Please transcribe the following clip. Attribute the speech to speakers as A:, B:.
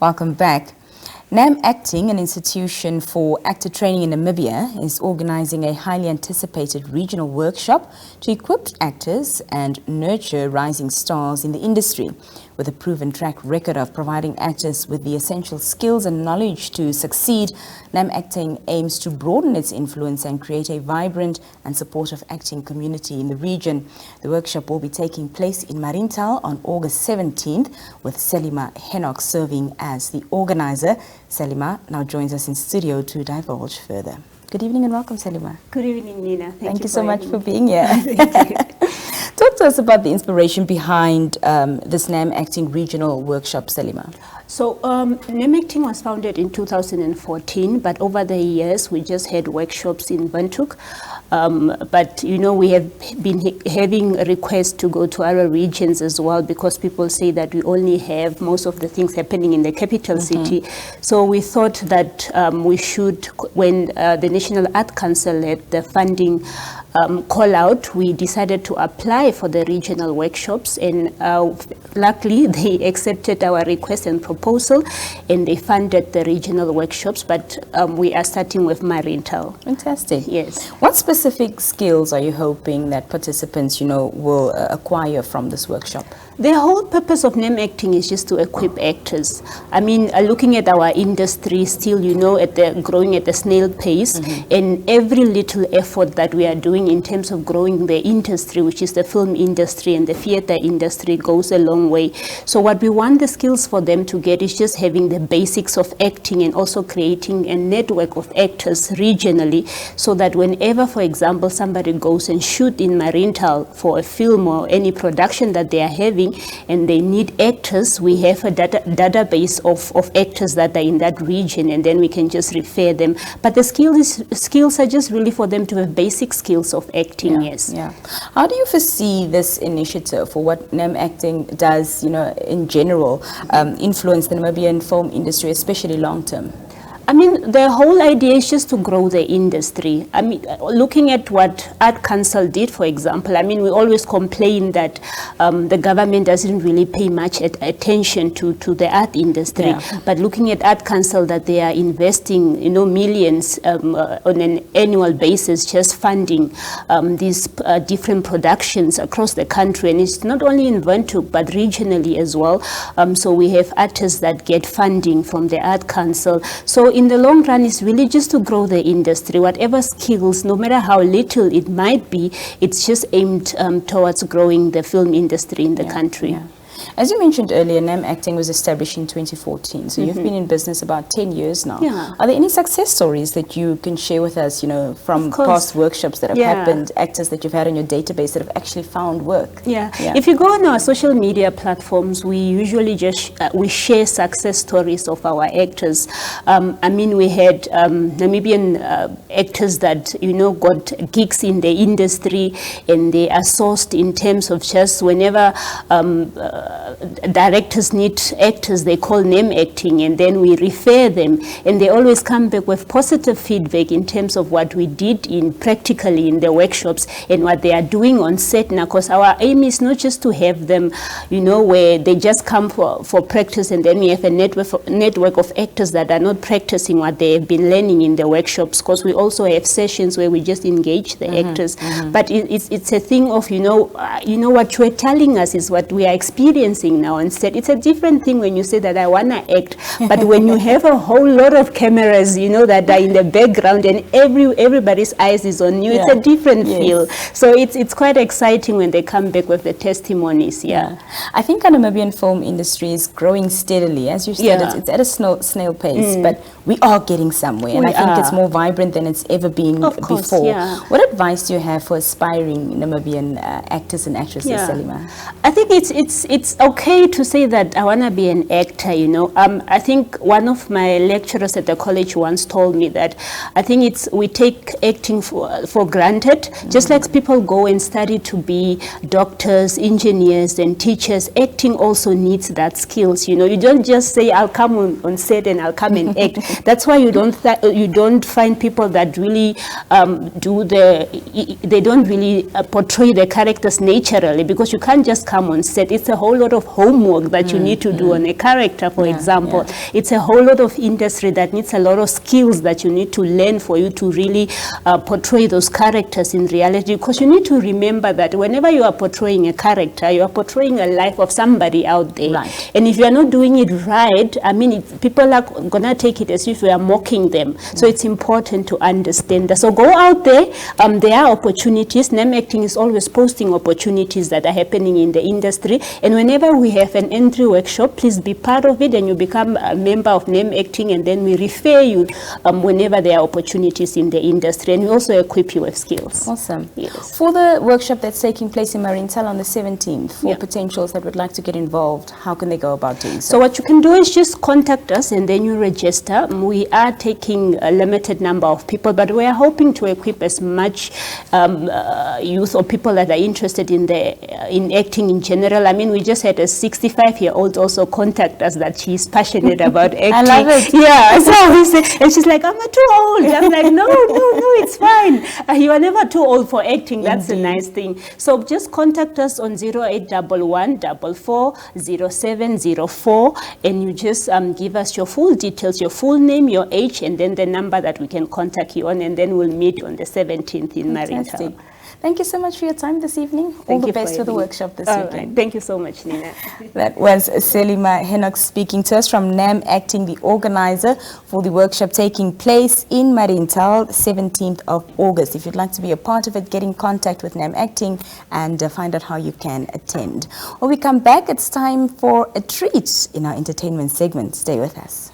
A: Welcome back. NAM Acting, an institution for actor training in Namibia, is organizing a highly anticipated regional workshop to equip actors and nurture rising stars in the industry. With a proven track record of providing actors with the essential skills and knowledge to succeed, NAM Acting aims to broaden its influence and create a vibrant and supportive acting community in the region. The workshop will be taking place in Mariental on August 17th, with Selima Henock serving as the organizer. Selima now joins us in studio to divulge further. Good evening and welcome, Selima.
B: Good evening, Nina.
A: Thank you so much for being here. Talk to us about the inspiration behind this NAM Acting regional workshop, Selima.
B: So NAM Acting was founded in 2014, but over the years we just had workshops in Windhoek. But you know, we have been having requests to go to other regions as well, because people say that we only have most of the things happening in the capital city. So we thought that we should, when the National Art Council had the funding call out, we decided to apply for the regional workshops, and luckily they accepted our request and proposal, and they funded the regional workshops. But we are starting with Mariental.
A: Fantastic.
B: Yes.
A: What specific skills are you hoping that participants, will acquire from this workshop?
B: The whole purpose of NAM Acting is just to equip actors. I mean, looking at our industry still, growing at a snail pace, and every little effort that we are doing in terms of growing the industry, which is the film industry and the theater industry, goes a long way. So what we want the skills for them to get is just having the basics of acting, and also creating a network of actors regionally, so that whenever, for example, somebody goes and shoot in Mariental for a film or any production that they are having, and they need actors, we have a database of actors that are in that region, and then we can just refer them. But the skills are just really for them to have basic skills of acting. Yes.
A: Yeah. How do you foresee this initiative, or what NAM Acting does, in general, influence the Namibian film industry, especially long term?
B: I mean, the whole idea is just to grow the industry. I mean, looking at what Art Council did, for example, I mean, we always complain that the government doesn't really pay much attention to the art industry. Yeah. But looking at Art Council, that they are investing, millions on an annual basis, just funding these different productions across the country. And it's not only in Windhoek, but regionally as well. So we have artists that get funding from the Art Council. So in the long run, it's really just to grow the industry. Whatever skills, no matter how little it might be, it's just aimed towards growing the film industry in the country. Yeah.
A: As you mentioned earlier, NAM Acting was established in 2014, so you've been in business about 10 years now. Yeah. Are there any success stories that you can share with us, from past workshops that have happened, actors that you've had on your database that have actually found work?
B: Yeah. If you go on our social media platforms, we usually just we share success stories of our actors. I mean, we had Namibian actors that, got gigs in the industry, and they are sourced in terms of just whenever directors need actors, they call NAM Acting, and then we refer them, and they always come back with positive feedback in terms of what we did practically in the workshops and what they are doing on set now. Because our aim is not just to have them, where they just come for practice, and then we have a network of actors that are not practicing what they have been learning in the workshops. Because we also have sessions where we just engage the actors. But it's a thing of what you are telling us is what we are experiencing now on set. It's a different thing when you say that I want to act, but when you have a whole lot of cameras, that are in the background, and everybody's eyes is on you, it's a different feel. So it's quite exciting when they come back with the testimonies.
A: I think our Namibian film industry is growing steadily. As you said, it's at a snail pace, but we are getting somewhere, and I think it's more vibrant than it's ever been before. What advice do you have for aspiring Namibian actors and actresses, Selima?
B: I think it's okay to say that I want to be an actor, I think one of my lecturers at the college once told me that I think we take acting for granted. Just like people go and study to be doctors, engineers, and teachers, acting also needs that skills. You don't just say I'll come on set and I'll come and act. That's why you don't find people that really they don't really portray the characters naturally, because you can't just come on set. It's a whole whole lot of homework that you need to do on a character, for example. It's a whole lot of industry that needs a lot of skills that you need to learn for you to really portray those characters in reality, because you need to remember that whenever you are portraying a character, you are portraying a life of somebody out there.
A: Right.
B: And if you are not doing it right, I mean, people are going to take it as if we are mocking them. So it's important to understand that. So go out there. There are opportunities. Name acting is always posting opportunities that are happening in the industry. And whenever we have an entry workshop, please be part of it and you become a member of name acting, and then we refer you whenever there are opportunities in the industry, and we also equip you with skills.
A: Awesome.
B: Yes.
A: For the workshop that's taking place in Mariental on the 17th, for potentials that would like to get involved, how can they go about doing so?
B: So what you can do is just contact us and then you register. We are taking a limited number of people, but we are hoping to equip as much youth or people that are interested in acting in general. I mean, we just had a 65-year-old also contact us that she's passionate about acting.
A: I love it.
B: Yeah, so we say, and she's like, I'm too old. I'm like, no, it's fine. You are never too old for acting. That's a nice thing. So just contact us on 0811 44 0704, and you just give us your full details, your full name, your age, and then the number that we can contact you on, and then we'll meet on the 17th in Mariental.
A: Thank you so much for your time this evening. All the best for the workshop this weekend.
B: Right. Thank you so much, Nina.
A: That was Selima Henock speaking to us from NAM Acting, the organizer for the workshop taking place in Mariental, 17th of August. If you'd like to be a part of it, get in contact with NAM Acting and find out how you can attend. When we come back, it's time for a treat in our entertainment segment. Stay with us.